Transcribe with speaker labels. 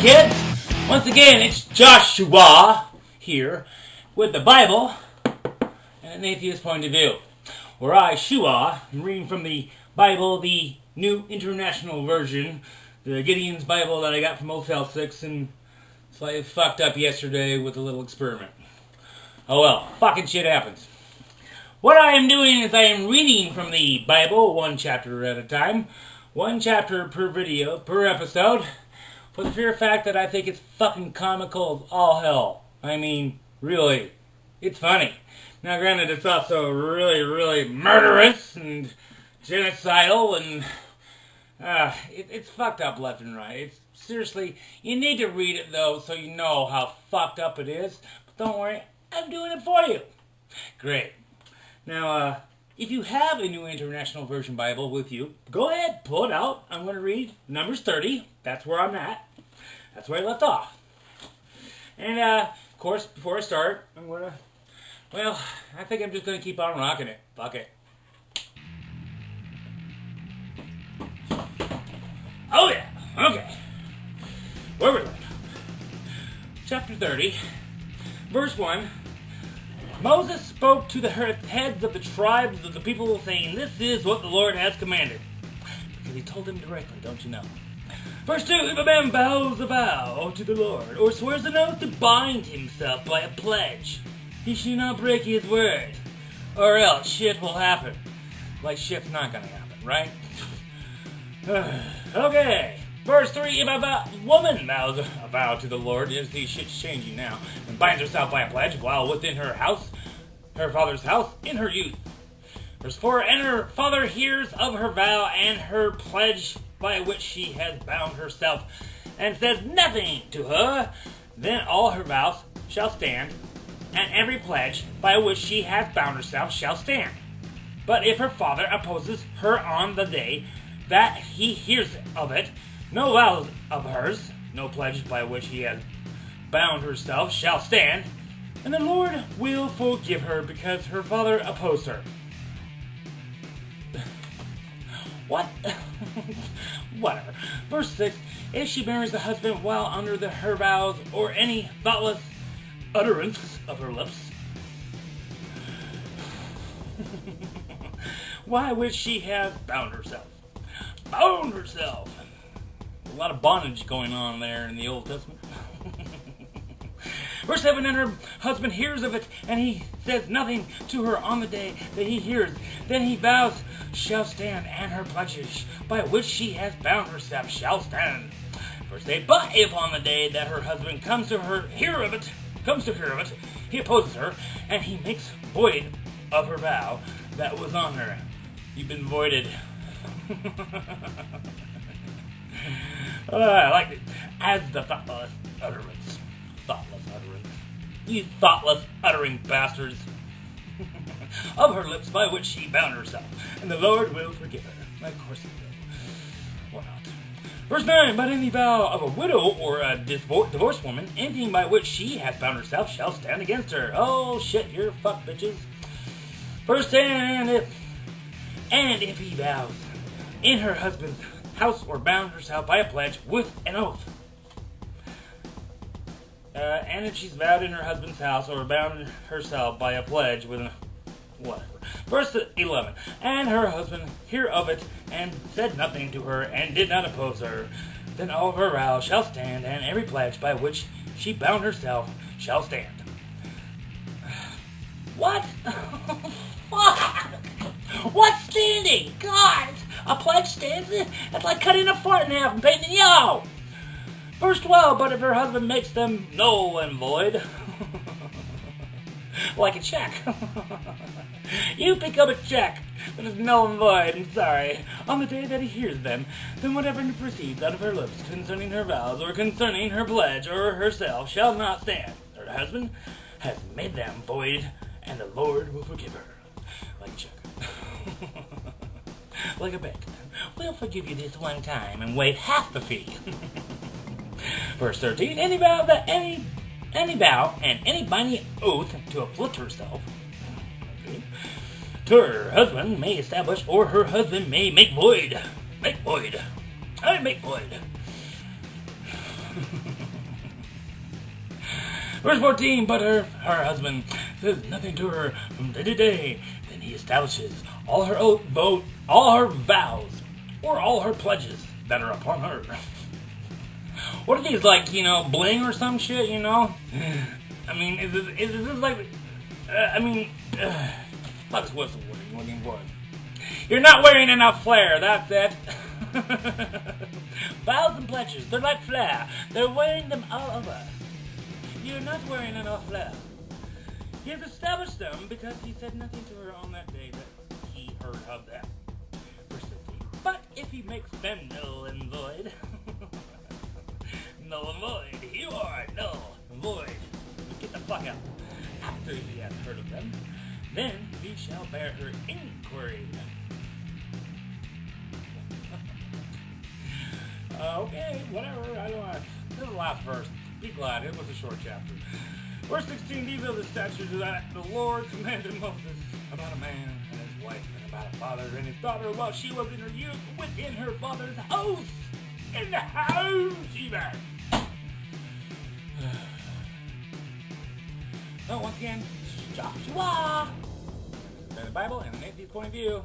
Speaker 1: kids! Once again, it's Joshua here with the Bible and an atheist point of view. Where I, Shua, am reading from the Bible, the New International Version, the Gideon's Bible that I got from Motel 6, and so I fucked up yesterday with a little experiment. Oh well, fucking shit happens. What I am doing is I am reading from the Bible, one chapter at a time, one chapter per video, per episode, for the pure fact that I think it's fucking comical as all hell. I mean, really, it's funny. Now granted, it's also really, really murderous and genocidal and it's fucked up left and right. It's seriously, you need to read it though so you know how fucked up it is. But don't worry, I'm doing it for you. Great. Now, if you have a New International Version Bible with you, go ahead, pull it out. I'm going to read Numbers 30. That's where I'm at. That's where I left off. And, of course, before I start, I'm going to, well, I think I'm just going to keep on rocking it. Fuck it. Oh, yeah. Okay. Where we going? Chapter 30, verse 1. Moses spoke to the heads of the tribes of the people, saying, "This is what the Lord has commanded." Because he told them directly, don't you know? Verse 2, if a man vows a vow to the Lord, or swears an oath to bind himself by a pledge, he shall not break his word, or else shit will happen. Like shit's not gonna happen, right? Okay. Verse 3, if a woman vows a vow to the Lord, you see shit's changing now, and binds herself by a pledge while within her house, her father's house, in her youth. Verse 4, and her father hears of her vow and her pledge by which she has bound herself, and says nothing to her, then all her vows shall stand, and every pledge by which she has bound herself shall stand. But if her father opposes her on the day that he hears of it, no vows of hers, no pledge by which he has bound herself shall stand, and the Lord will forgive her because her father opposed her. What? Whatever. Verse 6, if she marries a husband while under her vows or any thoughtless utterance of her lips, why would she have bound herself? Bound herself! A lot of bondage going on there in the Old Testament. Verse 7, and her husband hears of it, and he says nothing to her on the day that he hears. Then he vows shall stand, and her pledges by which she has bound herself shall stand. Verse 8, but if on the day that her husband comes to hear of it, he opposes her, and he makes void of her vow that was on her. You've been voided. I like it. As the thoughtless utterance. Thoughtless utterance. You thoughtless uttering bastards. Of her lips by which she bound herself. And the Lord will forgive her. Of course he will. Or not. Verse 9, but any vow of a widow or a divorced woman, anything by which she has bound herself shall stand against her. Oh shit, you're fucked, bitches. Verse 10, and if he vows in her husband's house or bound herself by a pledge with an oath. And if she's vowed in her husband's house or bound herself by a pledge with an whatever. Verse 11. And her husband hear of it and said nothing to her and did not oppose her. Then all of her vows shall stand, and every pledge by which she bound herself shall stand. What? Fuck! What's standing? God! A pledge stands? That's like cutting a fart in half and painting it yellow. Verse 12, but if her husband makes them null and void, like a check. You pick up a check that is null and void, and sorry, on the day that he hears them, then whatever proceeds out of her lips concerning her vows, or concerning her pledge, or herself, shall not stand. Her husband has made them void, and the Lord will forgive her. Like a check. Like a bank. We'll forgive you this one time and waive half the fee. Verse 13, any vow and any binding oath to afflict herself, okay, to her husband may establish, or her husband may make void. Make void. I make void. Verse 14, but her husband says nothing to her from day to day. Then he establishes all her all her vows, or all her pledges that are upon her. What are these, like, bling or some shit, I mean, is this like, what's the word you're looking for? You're not wearing enough flair, that's it. Vows and pledges, they're like flair. They're wearing them all over. You're not wearing enough flair. He has established them because he said nothing to her on that day that he heard of them. Verse 15. But if he makes them null and void, null and void, you are null and void. Get the fuck out. After he has heard of them, then he shall bear her inquiry. Okay, whatever, I don't know. This is the last verse. Be glad, it was a short chapter. Verse 16, these are the statutes that the Lord commanded Moses about a man and his wife, and about a father and his daughter while she was in her youth within her father's house. In the house, even. So once again, Joshua. The Bible and an atheist point of view.